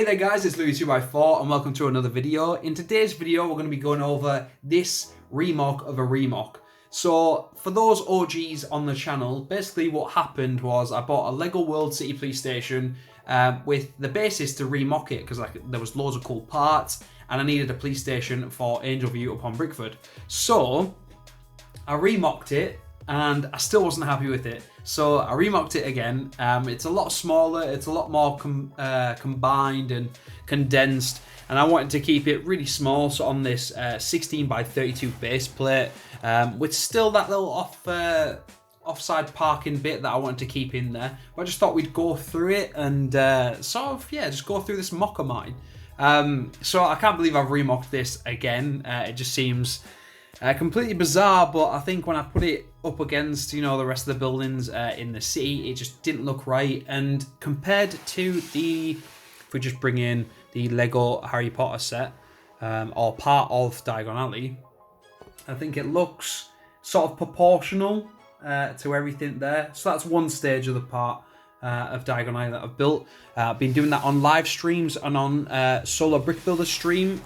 there guys, it's Lewi 2x4 and welcome to another video. In today's video we're going to be going over this Remoc of a Remoc. So for those OGs on the channel, basically what happened was I bought a Lego World City Police Station with the basis to remock it because there was loads of cool parts and I needed a police station for Angelview upon Brickford. So I remocked it and I still wasn't happy with it. So I remocked it again. It's a lot smaller, it's a lot more combined and condensed, and I wanted to keep it really small, so on this 16 by 32 base plate, with still that little offside parking bit that I wanted to keep in there. But I just thought we'd go through it and just go through this mock of mine. So I can't believe I've remocked this again. It just seems completely bizarre, but I think when I put it up against, you know, the rest of the buildings in the city, it just didn't look right. And compared to if we just bring in the Lego Harry Potter set, or part of Diagon Alley, I think it looks sort of proportional to everything there. So that's one stage of the part of Diagon Alley that I've built. I've been doing that on live streams and on Solo Brick Builder stream.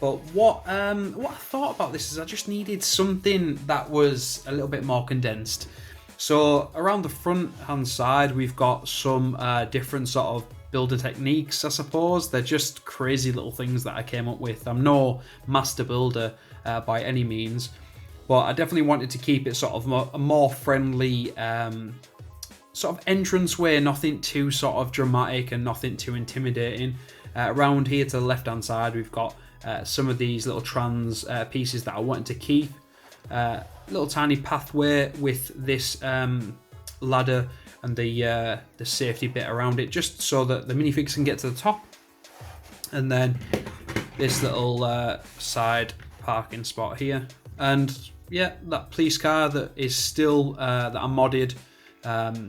But what I thought about this is I just needed something that was a little bit more condensed. So around the front hand side, we've got some different sort of builder techniques, I suppose. They're just crazy little things that I came up with. I'm no master builder by any means, but I definitely wanted to keep it sort of a more friendly sort of entranceway, nothing too sort of dramatic and nothing too intimidating. Around here to the left hand side, we've got some of these little trans pieces that I wanted to keep. Little tiny pathway with this ladder and the safety bit around it, just so that the minifigs can get to the top. And then this little side parking spot here. And yeah, that police car that is still that I modded.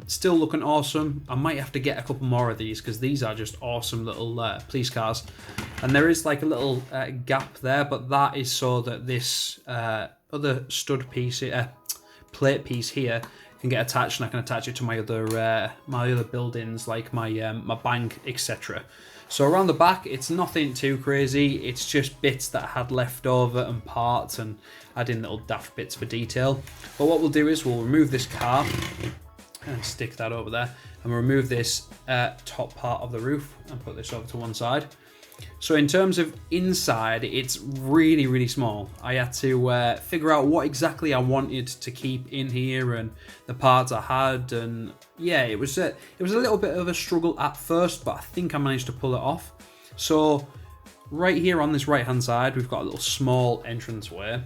Still looking awesome. I might have to get a couple more of these because these are just awesome little police cars. And there is like a little gap there, but that is so that this other stud piece, plate piece here, can get attached, and I can attach it to my other buildings, like my my bank, etc. So around the back, it's nothing too crazy. It's just bits that I had left over and parts, and add in little daft bits for detail. But what we'll do is we'll remove this car and stick that over there, and remove this top part of the roof and put this over to one side. So in terms of inside, it's really, really small. I had to figure out what exactly I wanted to keep in here and the parts I had, and yeah, it was a little bit of a struggle at first, but I think I managed to pull it off. So right here on this right hand side, we've got a little small entranceway.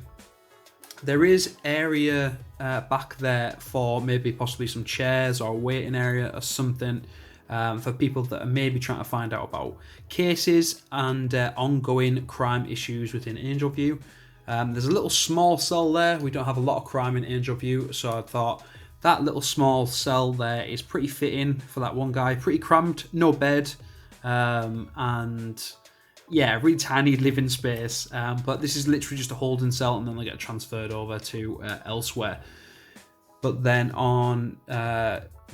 There is area back there for maybe possibly some chairs or a waiting area or something for people that are maybe trying to find out about cases and ongoing crime issues within Angelview. There's a little small cell there. We don't have a lot of crime in Angelview, so I thought that little small cell there is pretty fitting for that one guy. Pretty cramped, no bed, and yeah, really tiny living space, but this is literally just a holding cell, and then they get transferred over to elsewhere. But then on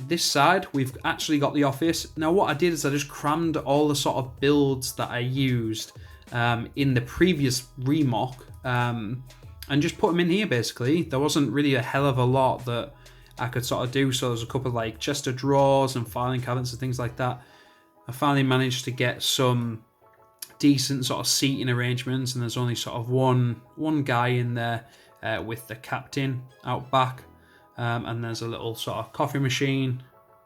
this side, we've actually got the office. Now what I did is I just crammed all the sort of builds that I used in the previous Remoc, and just put them in here basically. There wasn't really a hell of a lot that I could sort of do, so there's a couple of like chest of drawers and filing cabinets and things like that. I finally managed to get some decent sort of seating arrangements, and there's only sort of one guy in there with the captain out back, and there's a little sort of coffee machine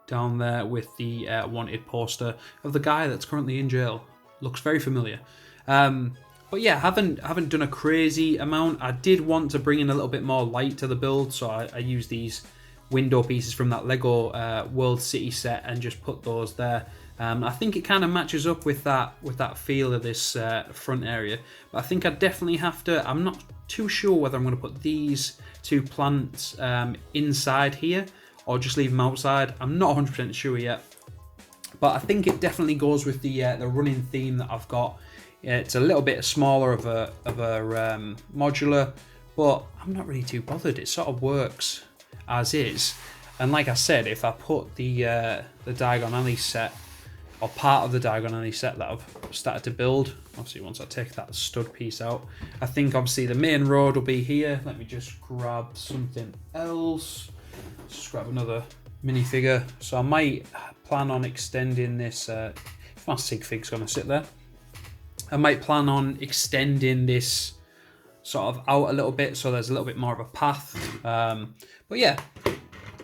down there with the wanted poster of the guy that's currently in jail. Looks very familiar. But yeah, haven't done a crazy amount. I did want to bring in a little bit more light to the build, so I used these window pieces from that Lego World City set and just put those there. I think it kind of matches up with that feel of this front area, but I think I definitely have to. I'm not too sure whether I'm going to put these two plants inside here or just leave them outside. I'm not 100% sure yet, but I think it definitely goes with the running theme that I've got. It's a little bit smaller of a modular, but I'm not really too bothered. It sort of works as is. And like I said, if I put the Diagon Alley set or part of the Diagon Alley set that I've started to build. Obviously, once I take that stud piece out, I think obviously the main road will be here. Let me just grab something else. Just grab another minifigure. So I might plan on extending this. If my sig fig's gonna sit there, I might plan on extending this sort of out a little bit, so there's a little bit more of a path. But yeah,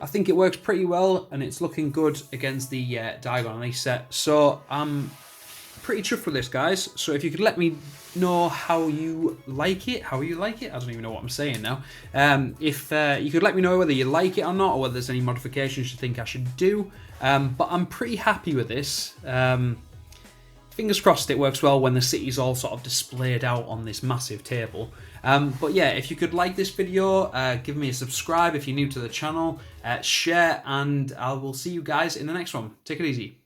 I think it works pretty well, and it's looking good against the Diagon Alley set. So I'm pretty chuffed with this, guys. So if you could let me know how you like it, I don't even know what I'm saying now. If you could let me know whether you like it or not, or whether there's any modifications you think I should do. But I'm pretty happy with this. Fingers crossed it works well when the city's all sort of displayed out on this massive table. But yeah, if you could like this video, give me a subscribe if you're new to the channel, share, and I will see you guys in the next one. Take it easy.